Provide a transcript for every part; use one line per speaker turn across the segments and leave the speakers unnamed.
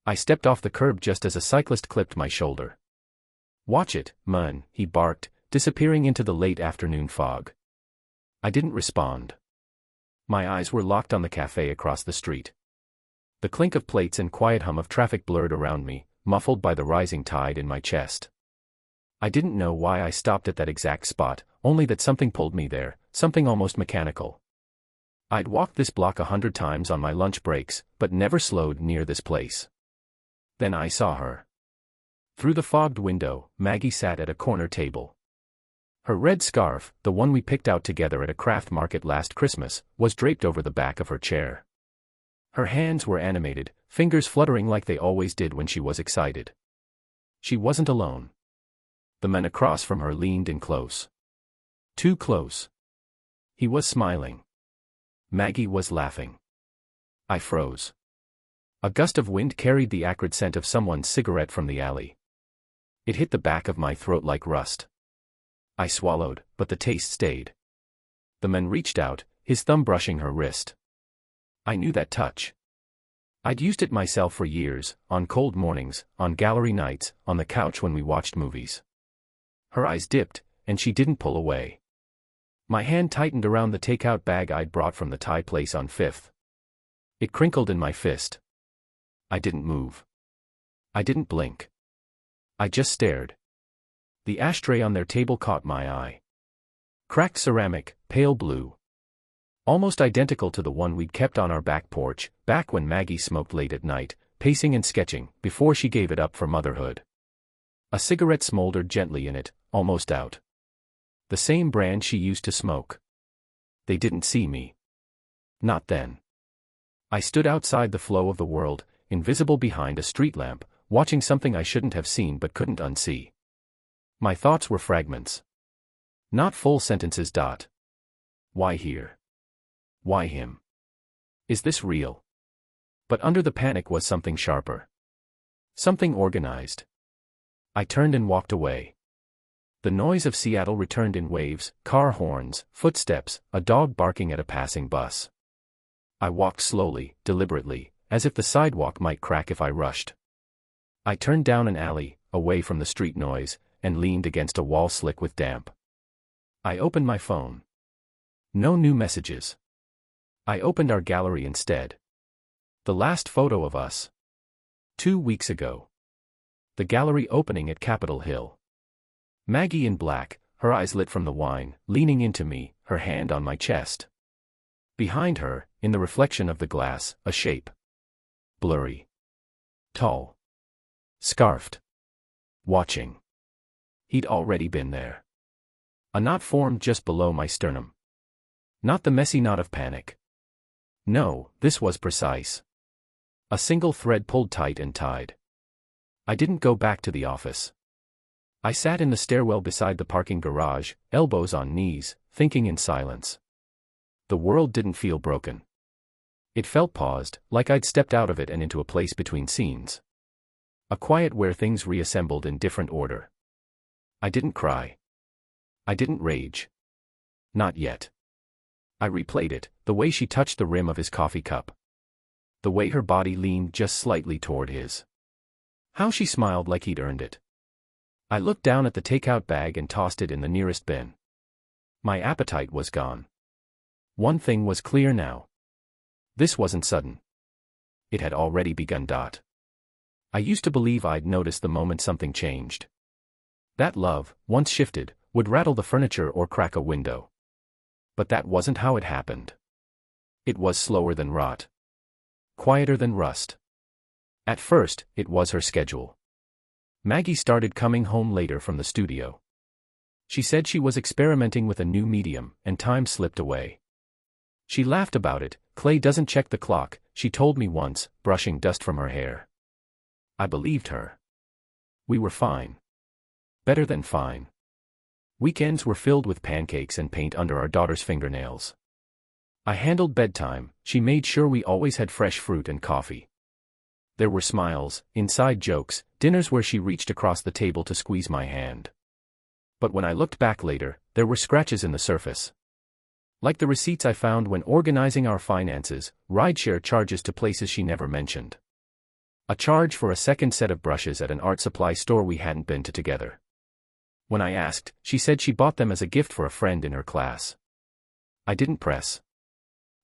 I stepped off the curb just as a cyclist clipped my shoulder. "Watch it, man," he barked, disappearing into the late afternoon fog. I didn't respond. My eyes were locked on the cafe across the street. The clink of plates and quiet hum of traffic blurred around me, muffled by the rising tide in my chest. I didn't know why I stopped at that exact spot, only that something pulled me there, something almost mechanical. I'd walked this block 100 times on my lunch breaks, but never slowed near this place. Then I saw her. Through the fogged window, Maggie sat at a corner table. Her red scarf, the one we picked out together at a craft market last Christmas, was draped over the back of her chair. Her hands were animated, fingers fluttering like they always did when she was excited. She wasn't alone. The man across from her leaned in close. Too close. He was smiling. Maggie was laughing. I froze. A gust of wind carried the acrid scent of someone's cigarette from the alley. It hit the back of my throat like rust. I swallowed, but the taste stayed. The man reached out, his thumb brushing her wrist. I knew that touch. I'd used it myself for years, on cold mornings, on gallery nights, on the couch when we watched movies. Her eyes dipped, and she didn't pull away. My hand tightened around the takeout bag I'd brought from the Thai place on 5th. It crinkled in my fist. I didn't move. I didn't blink. I just stared. The ashtray on their table caught my eye. Cracked ceramic, pale blue. Almost identical to the one we'd kept on our back porch, back when Maggie smoked late at night, pacing and sketching, before she gave it up for motherhood. A cigarette smoldered gently in it, almost out. The same brand she used to smoke. They didn't see me. Not then. I stood outside the flow of the world, invisible behind a street lamp, watching something I shouldn't have seen but couldn't unsee. My thoughts were fragments. Not full sentences. Why here? Why him? Is this real? But under the panic was something sharper. Something organized. I turned and walked away. The noise of Seattle returned in waves, car horns, footsteps, a dog barking at a passing bus. I walked slowly, deliberately, as if the sidewalk might crack if I rushed. I turned down an alley, away from the street noise, and leaned against a wall slick with damp. I opened my phone. No new messages. I opened our gallery instead. The last photo of us. 2 weeks ago. The gallery opening at Capitol Hill. Maggie in black, her eyes lit from the wine, leaning into me, her hand on my chest. Behind her, in the reflection of the glass, a shape. Blurry. Tall. Scarfed. Watching. He'd already been there. A knot formed just below my sternum. Not the messy knot of panic. No, this was precise. A single thread pulled tight and tied. I didn't go back to the office. I sat in the stairwell beside the parking garage, elbows on knees, thinking in silence. The world didn't feel broken. It felt paused, like I'd stepped out of it and into a place between scenes. A quiet where things reassembled in different order. I didn't cry. I didn't rage. Not yet. I replayed it, the way she touched the rim of his coffee cup. The way her body leaned just slightly toward his. How she smiled like he'd earned it. I looked down at the takeout bag and tossed it in the nearest bin. My appetite was gone. One thing was clear now. This wasn't sudden. It had already begun. I used to believe I'd notice the moment something changed. That love, once shifted, would rattle the furniture or crack a window. But that wasn't how it happened. It was slower than rot. Quieter than rust. At first, it was her schedule. Maggie started coming home later from the studio. She said she was experimenting with a new medium, and time slipped away. She laughed about it. Clay doesn't check the clock, she told me once, brushing dust from her hair. I believed her. We were fine. Better than fine. Weekends were filled with pancakes and paint under our daughter's fingernails. I handled bedtime, she made sure we always had fresh fruit and coffee. There were smiles, inside jokes, dinners where she reached across the table to squeeze my hand. But when I looked back later, there were scratches in the surface. Like the receipts I found when organizing our finances, rideshare charges to places she never mentioned. A charge for a second set of brushes at an art supply store we hadn't been to together. When I asked, she said she bought them as a gift for a friend in her class. I didn't press.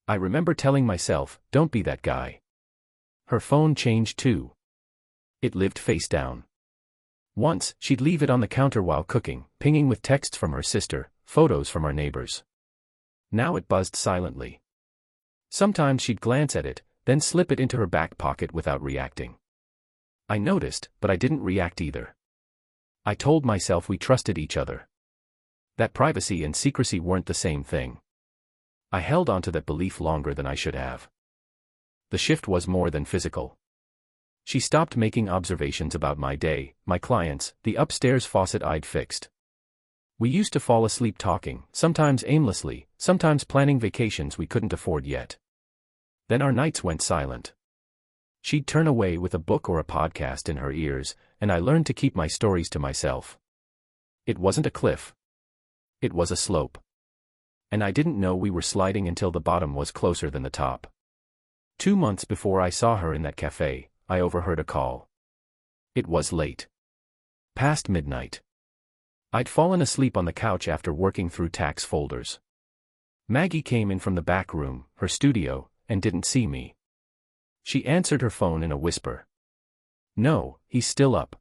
I remember telling myself, don't be that guy. Her phone changed too. It lived face down. Once, she'd leave it on the counter while cooking, pinging with texts from her sister, photos from our neighbors. Now it buzzed silently. Sometimes she'd glance at it, then slip it into her back pocket without reacting. I noticed, but I didn't react either. I told myself we trusted each other. That privacy and secrecy weren't the same thing. I held on to that belief longer than I should have. The shift was more than physical. She stopped making observations about my day, my clients, the upstairs faucet I'd fixed. We used to fall asleep talking, sometimes aimlessly, sometimes planning vacations we couldn't afford yet. Then our nights went silent. She'd turn away with a book or a podcast in her ears, and I learned to keep my stories to myself. It wasn't a cliff. It was a slope. And I didn't know we were sliding until the bottom was closer than the top. 2 months before I saw her in that cafe, I overheard a call. It was late. Past midnight. I'd fallen asleep on the couch after working through tax folders. Maggie came in from the back room, her studio, and didn't see me. She answered her phone in a whisper. No, he's still up.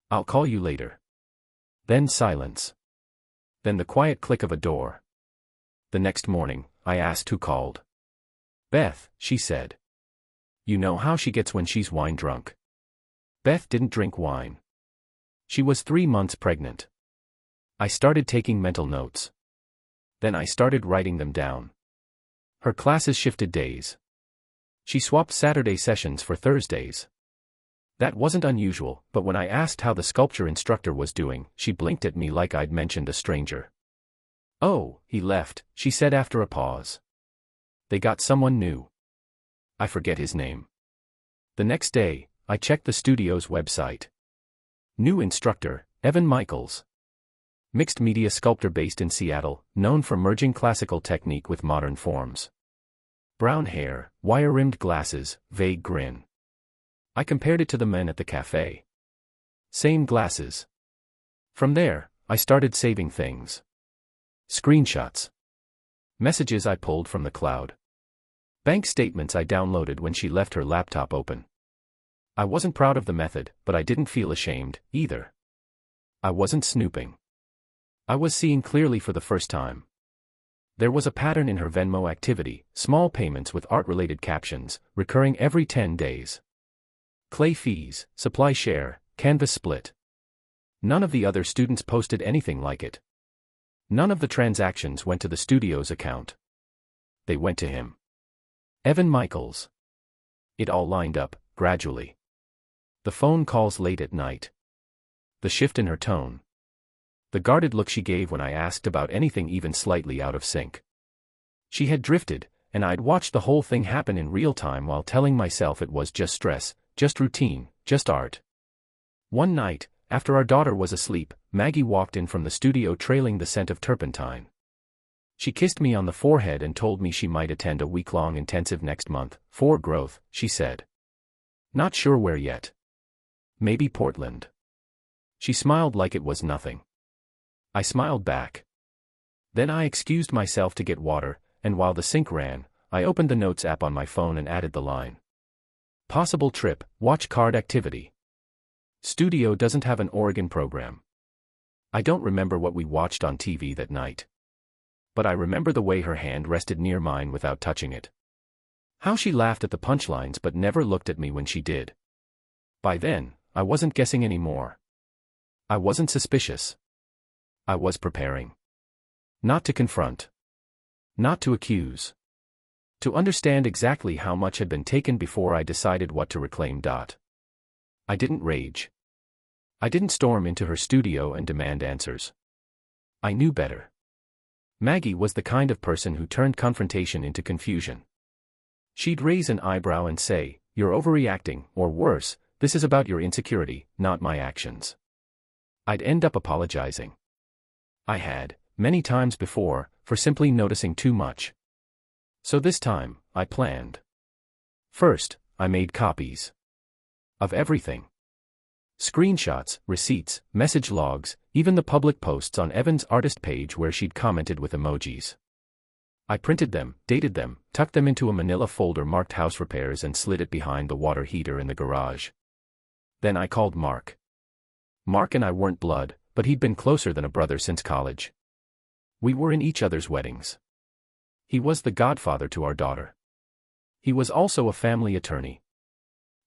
I'll call you later. Then silence. Then the quiet click of a door. The next morning, I asked who called. Beth, she said. You know how she gets when she's wine drunk. Beth didn't drink wine. She was 3 months pregnant. I started taking mental notes. Then I started writing them down. Her classes shifted days. She swapped Saturday sessions for Thursdays. That wasn't unusual, but when I asked how the sculpture instructor was doing, she blinked at me like I'd mentioned a stranger. Oh, he left, she said after a pause. They got someone new. I forget his name. The next day, I checked the studio's website. New instructor, Evan Michaels. Mixed media sculptor based in Seattle, known for merging classical technique with modern forms. Brown hair, wire-rimmed glasses, vague grin. I compared it to the men at the cafe. Same glasses. From there, I started saving things. Screenshots. Messages I pulled from the cloud. Bank statements I downloaded when she left her laptop open. I wasn't proud of the method, but I didn't feel ashamed, either. I wasn't snooping. I was seeing clearly for the first time. There was a pattern in her Venmo activity, small payments with art-related captions, recurring every 10 days. Clay fees, supply share, canvas split. None of the other students posted anything like it. None of the transactions went to the studio's account. They went to him. Evan Michaels. It all lined up, gradually. The phone calls late at night. The shift in her tone. The guarded look she gave when I asked about anything even slightly out of sync. She had drifted, and I'd watched the whole thing happen in real time while telling myself it was just stress, just routine, just art. One night, after our daughter was asleep, Maggie walked in from the studio trailing the scent of turpentine. She kissed me on the forehead and told me she might attend a week-long intensive next month, for growth, she said. Not sure where yet. Maybe Portland. She smiled like it was nothing. I smiled back. Then I excused myself to get water, and while the sink ran, I opened the Notes app on my phone and added the line. Possible trip, watch card activity. Studio doesn't have an Oregon program. I don't remember what we watched on TV that night. But I remember the way her hand rested near mine without touching it. How she laughed at the punchlines but never looked at me when she did. By then, I wasn't guessing anymore. I wasn't suspicious. I was preparing. Not to confront. Not to accuse. To understand exactly how much had been taken before I decided what to reclaim. I didn't rage. I didn't storm into her studio and demand answers. I knew better. Maggie was the kind of person who turned confrontation into confusion. She'd raise an eyebrow and say, "You're overreacting," or worse, "This is about your insecurity, not my actions." I'd end up apologizing. I had, many times before, for simply noticing too much. So this time, I planned. First, I made copies. Of everything. Screenshots, receipts, message logs, even the public posts on Evan's artist page where she'd commented with emojis. I printed them, dated them, tucked them into a manila folder marked house repairs and slid it behind the water heater in the garage. Then I called Mark. Mark and I weren't blood, but he'd been closer than a brother since college. We were in each other's weddings. He was the godfather to our daughter. He was also a family attorney.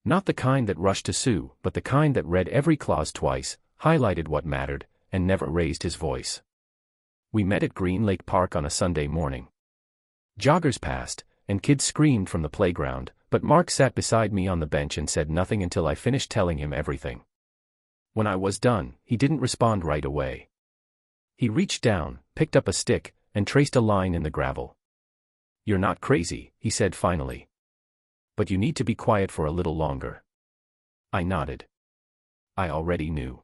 Not the kind that rushed to sue, but the kind that read every clause twice, highlighted what mattered, and never raised his voice. We met at Green Lake Park on a Sunday morning. Joggers passed, and kids screamed from the playground, but Mark sat beside me on the bench and said nothing until I finished telling him everything. When I was done, he didn't respond right away. He reached down, picked up a stick, and traced a line in the gravel. "You're not crazy," he said finally. "But you need to be quiet for a little longer." I nodded. I already knew.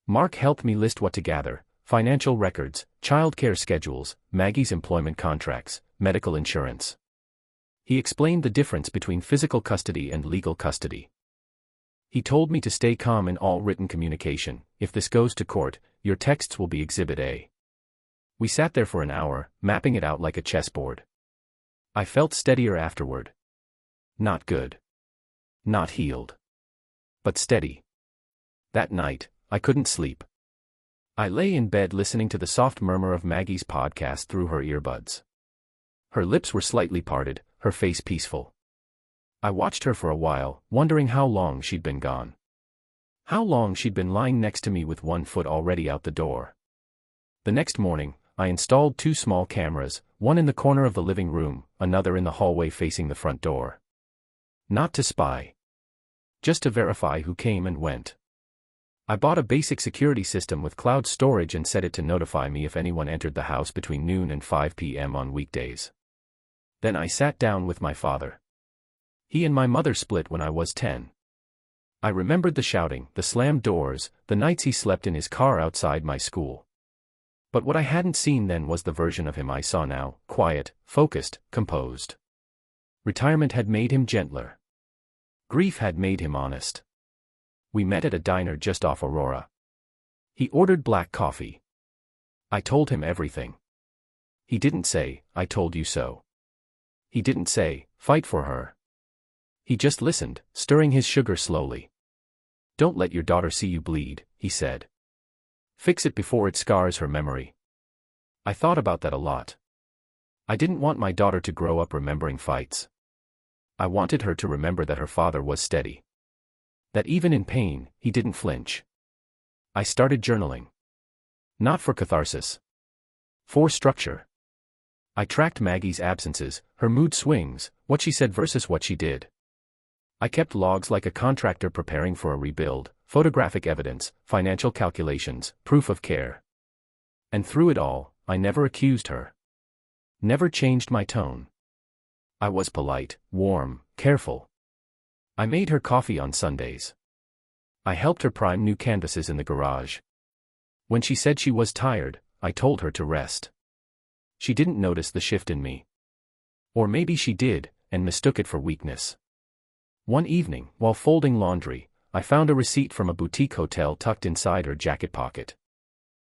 Mark helped me list what to gather: financial records, childcare schedules, Maggie's employment contracts, medical insurance. He explained the difference between physical custody and legal custody. He told me to stay calm in all written communication. If this goes to court, your texts will be Exhibit A. We sat there for an hour, mapping it out like a chessboard. I felt steadier afterward. Not good. Not healed. But steady. That night, I couldn't sleep. I lay in bed listening to the soft murmur of Maggie's podcast through her earbuds. Her lips were slightly parted, her face peaceful. I watched her for a while, wondering how long she'd been gone. How long she'd been lying next to me with one foot already out the door. The next morning, I installed 2 small cameras, one in the corner of the living room, another in the hallway facing the front door. Not to spy. Just to verify who came and went. I bought a basic security system with cloud storage and set it to notify me if anyone entered the house between noon and 5 p.m. on weekdays. Then I sat down with my father. He and my mother split when I was 10. I remembered the shouting, the slammed doors, the nights he slept in his car outside my school. But what I hadn't seen then was the version of him I saw now: quiet, focused, composed. Retirement had made him gentler. Grief had made him honest. We met at a diner just off Aurora. He ordered black coffee. I told him everything. He didn't say, "I told you so." He didn't say, "Fight for her." He just listened, stirring his sugar slowly. "Don't let your daughter see you bleed," he said. "Fix it before it scars her memory." I thought about that a lot. I didn't want my daughter to grow up remembering fights. I wanted her to remember that her father was steady. That even in pain, he didn't flinch. I started journaling. Not for catharsis. For structure. I tracked Maggie's absences, her mood swings, what she said versus what she did. I kept logs like a contractor preparing for a rebuild, photographic evidence, financial calculations, proof of care. And through it all, I never accused her. Never changed my tone. I was polite, warm, careful. I made her coffee on Sundays. I helped her prime new canvases in the garage. When she said she was tired, I told her to rest. She didn't notice the shift in me. Or maybe she did, and mistook it for weakness. One evening, while folding laundry, I found a receipt from a boutique hotel tucked inside her jacket pocket.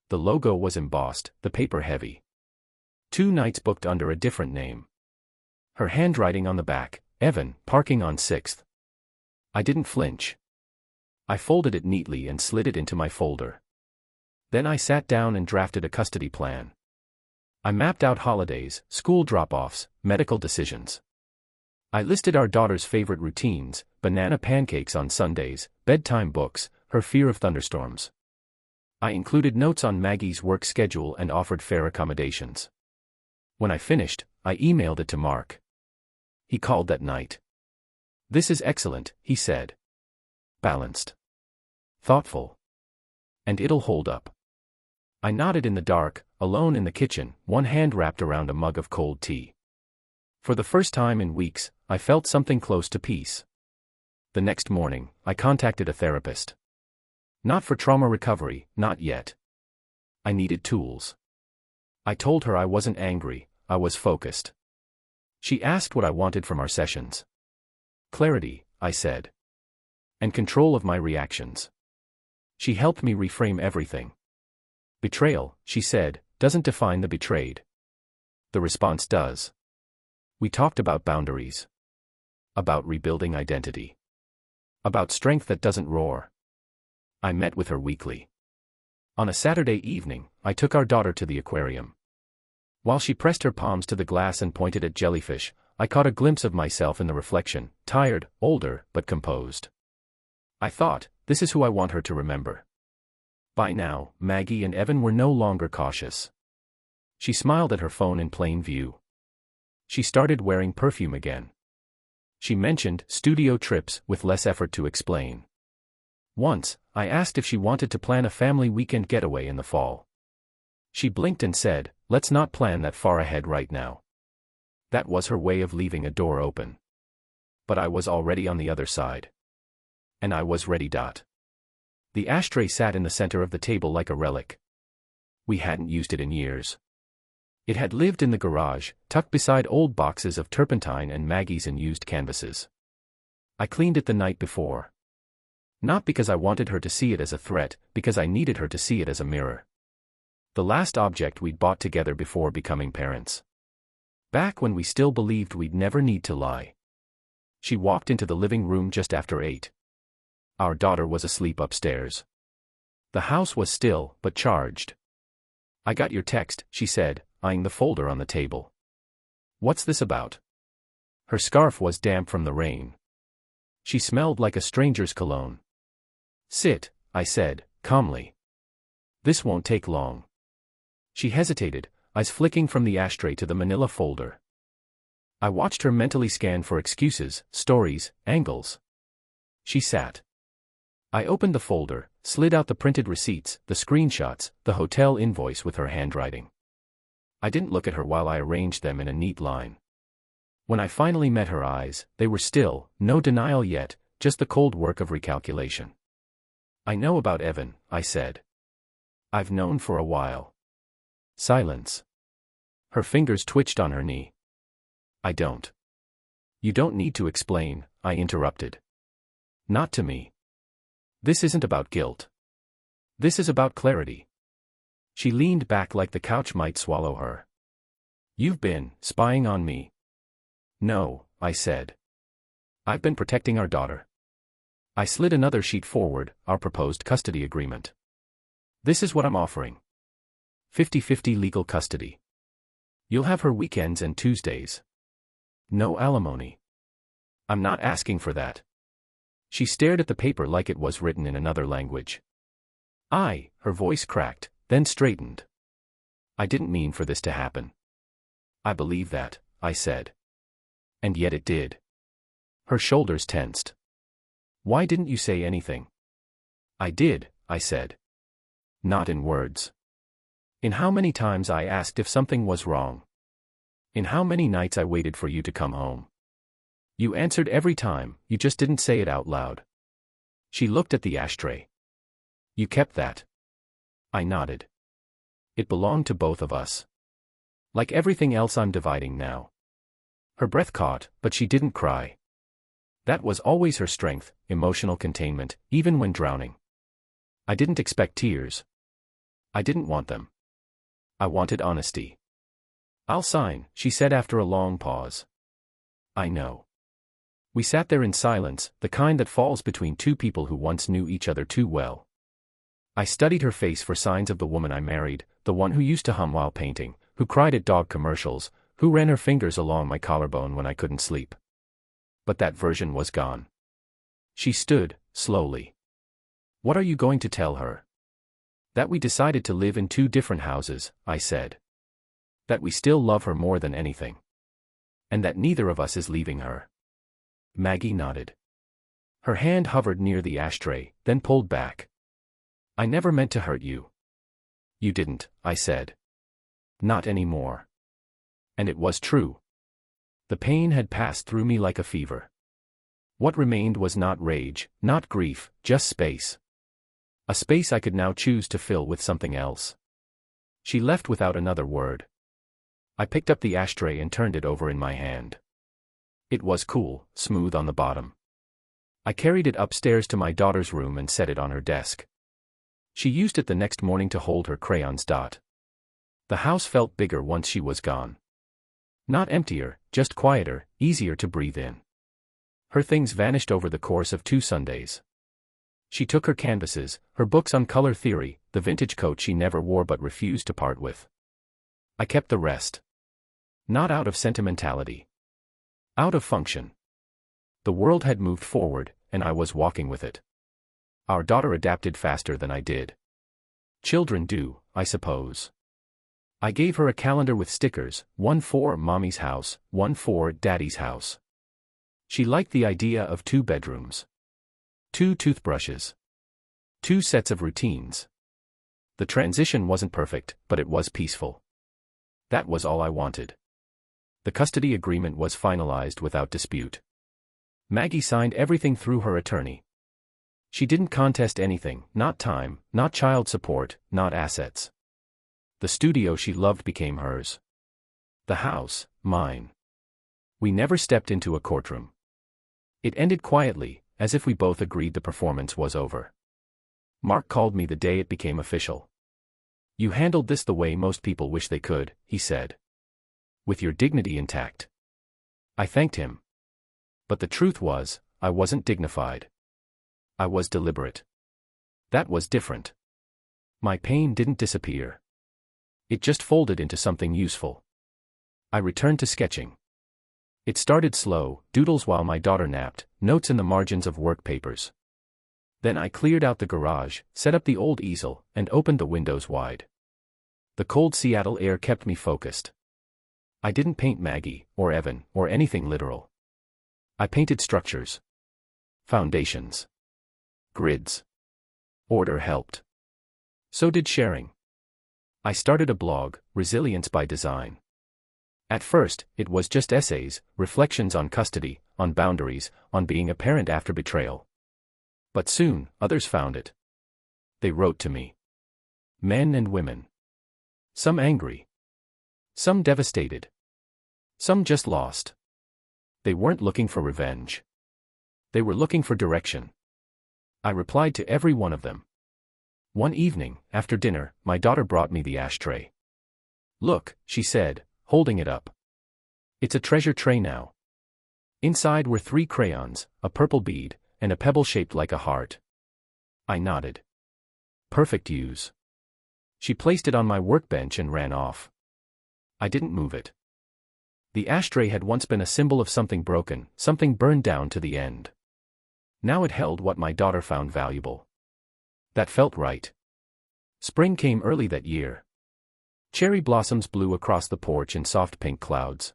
The logo was embossed, the paper heavy. 2 nights booked under a different name. Her handwriting on the back: Evan, parking on 6th. I didn't flinch. I folded it neatly and slid it into my folder. Then I sat down and drafted a custody plan. I mapped out holidays, school drop-offs, medical decisions. I listed our daughter's favorite routines: banana pancakes on Sundays, bedtime books, her fear of thunderstorms. I included notes on Maggie's work schedule and offered fair accommodations. When I finished, I emailed it to Mark. He called that night. "This is excellent," he said. "Balanced. Thoughtful. And it'll hold up." I nodded in the dark, alone in the kitchen, one hand wrapped around a mug of cold tea. For the first time in weeks, I felt something close to peace. The next morning, I contacted a therapist. Not for trauma recovery, not yet. I needed tools. I told her I wasn't angry, I was focused. She asked what I wanted from our sessions. "Clarity," I said. And control of my reactions. She helped me reframe everything. Betrayal, she said, doesn't define the betrayed. The response does. We talked about boundaries. About rebuilding identity. About strength that doesn't roar. I met with her weekly. On a Saturday evening, I took our daughter to the aquarium. While she pressed her palms to the glass and pointed at jellyfish, I caught a glimpse of myself in the reflection, tired, older, but composed. I thought, this is who I want her to remember. By now, Maggie and Evan were no longer cautious. She smiled at her phone in plain view. She started wearing perfume again. She mentioned studio trips with less effort to explain. Once, I asked if she wanted to plan a family weekend getaway in the fall. She blinked and said, let's not plan that far ahead right now. That was her way of leaving a door open. But I was already on the other side. And I was ready. The ashtray sat in the center of the table like a relic. We hadn't used it in years. It had lived in the garage, tucked beside old boxes of turpentine and Maggie's unused canvases. I cleaned it the night before. Not because I wanted her to see it as a threat, because I needed her to see it as a mirror. The last object we'd bought together before becoming parents. Back when we still believed we'd never need to lie. She walked into the living room just after 8. Our daughter was asleep upstairs. The house was still, but charged. I got your text, she said, eyeing the folder on the table. What's this about? Her scarf was damp from the rain. She smelled like a stranger's cologne. Sit, I said, calmly. This won't take long. She hesitated, eyes flicking from the ashtray to the manila folder. I watched her mentally scan for excuses, stories, angles. She sat. I opened the folder, slid out the printed receipts, the screenshots, the hotel invoice with her handwriting. I didn't look at her while I arranged them in a neat line. When I finally met her eyes, they were still, no denial yet, just the cold work of recalculation. I know about Evan, I said. I've known for a while. Silence. Her fingers twitched on her knee. I don't. You don't need to explain, I interrupted. Not to me. This isn't about guilt. This is about clarity. She leaned back like the couch might swallow her. You've been spying on me. No, I said. I've been protecting our daughter. I slid another sheet forward, our proposed custody agreement. This is what I'm offering. 50-50 legal custody. You'll have her weekends and Tuesdays. No alimony. I'm not asking for that. She stared at the paper like it was written in another language. Her voice cracked, then straightened. I didn't mean for this to happen. I believe that, I said. And yet it did. Her shoulders tensed. Why didn't you say anything? I did, I said. Not in words. In how many times I asked if something was wrong. In how many nights I waited for you to come home. You answered every time, you just didn't say it out loud. She looked at the ashtray. You kept that. I nodded. It belonged to both of us. Like everything else I'm dividing now. Her breath caught, but she didn't cry. That was always her strength, emotional containment, even when drowning. I didn't expect tears. I didn't want them. I wanted honesty. I'll sign, she said after a long pause. I know. We sat there in silence, the kind that falls between two people who once knew each other too well. I studied her face for signs of the woman I married, the one who used to hum while painting, who cried at dog commercials, who ran her fingers along my collarbone when I couldn't sleep. But that version was gone. She stood, slowly. What are you going to tell her? That we decided to live in 2 different houses, I said. That we still love her more than anything. And that neither of us is leaving her. Maggie nodded. Her hand hovered near the ashtray, then pulled back. I never meant to hurt you. You didn't, I said. Not anymore. And it was true. The pain had passed through me like a fever. What remained was not rage, not grief, just space. A space I could now choose to fill with something else. She left without another word. I picked up the ashtray and turned it over in my hand. It was cool, smooth on the bottom. I carried it upstairs to my daughter's room and set it on her desk. She used it the next morning to hold her crayons. The house felt bigger once she was gone. Not emptier, just quieter, easier to breathe in. Her things vanished over the course of 2 Sundays. She took her canvases, her books on color theory, the vintage coat she never wore but refused to part with. I kept the rest. Not out of sentimentality. Out of function. The world had moved forward, and I was walking with it. Our daughter adapted faster than I did. Children do, I suppose. I gave her a calendar with stickers, one for Mommy's house, one for Daddy's house. She liked the idea of 2 bedrooms. 2 toothbrushes. 2 sets of routines. The transition wasn't perfect, but it was peaceful. That was all I wanted. The custody agreement was finalized without dispute. Maggie signed everything through her attorney. She didn't contest anything, not time, not child support, not assets. The studio she loved became hers. The house, mine. We never stepped into a courtroom. It ended quietly, as if we both agreed the performance was over. Mark called me the day it became official. "You handled this the way most people wish they could," he said. "With your dignity intact." I thanked him. But the truth was, I wasn't dignified. I was deliberate. That was different. My pain didn't disappear. It just folded into something useful. I returned to sketching. It started slow, doodles while my daughter napped, notes in the margins of work papers. Then I cleared out the garage, set up the old easel, and opened the windows wide. The cold Seattle air kept me focused. I didn't paint Maggie, or Evan, or anything literal. I painted structures. Foundations. Grids. Order helped. So did sharing. I started a blog, Resilience by Design. At first, it was just essays, reflections on custody, on boundaries, on being a parent after betrayal. But soon, others found it. They wrote to me. Men and women. Some angry. Some devastated. Some just lost. They weren't looking for revenge. They were looking for direction. I replied to every one of them. One evening, after dinner, my daughter brought me the ashtray. "Look," she said, holding it up. "It's a treasure tray now." Inside were 3 crayons, a purple bead, and a pebble shaped like a heart. I nodded. Perfect use. She placed it on my workbench and ran off. I didn't move it. The ashtray had once been a symbol of something broken, something burned down to the end. Now it held what my daughter found valuable. That felt right. Spring came early that year. Cherry blossoms blew across the porch in soft pink clouds.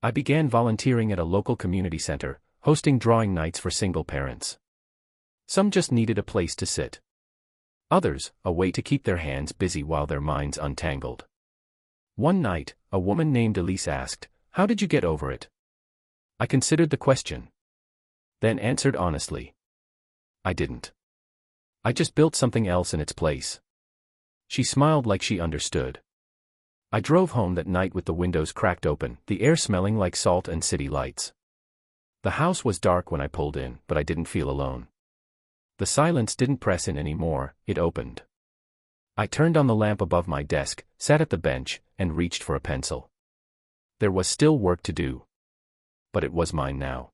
I began volunteering at a local community center, hosting drawing nights for single parents. Some just needed a place to sit. Others, a way to keep their hands busy while their minds untangled. One night, a woman named Elise asked, "How did you get over it?" I considered the question. Then answered honestly. I didn't. I just built something else in its place. She smiled like she understood. I drove home that night with the windows cracked open, the air smelling like salt and city lights. The house was dark when I pulled in, but I didn't feel alone. The silence didn't press in anymore, it opened. I turned on the lamp above my desk, sat at the bench, and reached for a pencil. There was still work to do. But it was mine now.